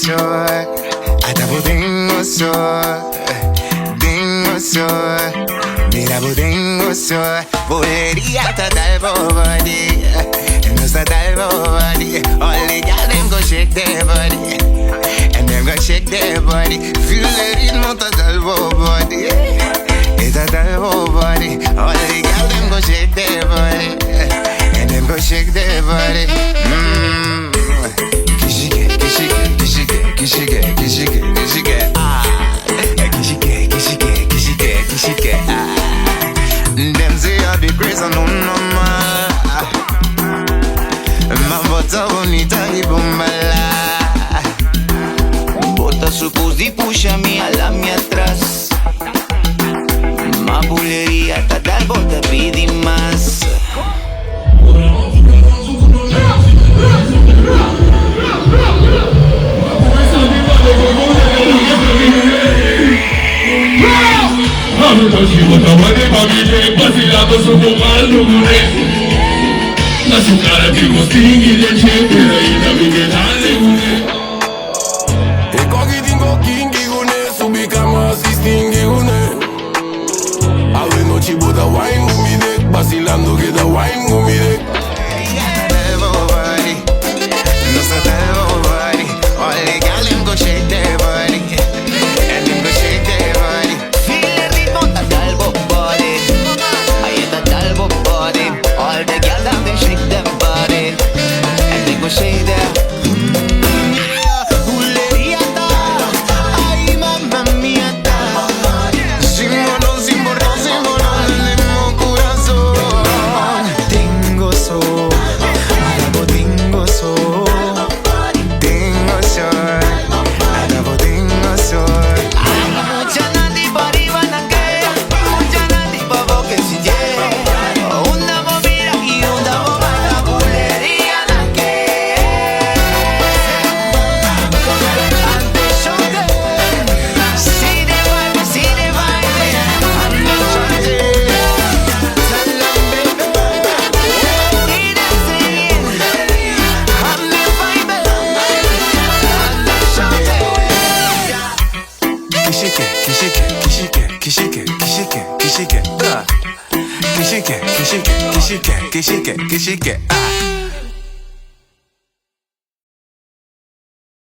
sor, atabo dingo sor, dingo sor, mirabo dingo sor. Boleria ta dal body, no sta dal body. All the girls them go shake their body, and them go shake their body. Feel the rhythm ta dal body, it's a dal body. All the girls them go shake their body, and them go shake their body. Kishike, ah. Kishike, ah. Them say you're the grace and no normal. Mambota bonita y bombala. Bota su così pushami alla mia atrás. Ma bulería ta dal bota pidi más. La su cara che costinghi di accendere la minerale e cogi dingo kingi gune subicamo assistingi gune ave no ci boda wine gumide vacilando que da wine gumide No sta dal body. All the girls them go shake their body, and them go shake their body. Feel the rhythm ta dal body. Ahí ta dal body. All the girls them they shake them body, and they go shake their. Bulería ta, ay mamma mia ta. Símbolo de mi corazón. Tengo sol, acabo tengo sol. Tengo sol, acabo tengo sol. Mucha nati pa' arriba nangue, mucha nati pa' boque si llega. Una movida y una bomba la bulería nangue. Ante choque, si de baile, ante choque. Salam baby, y de seguir, ante baile, ante choque. Kishike, ah.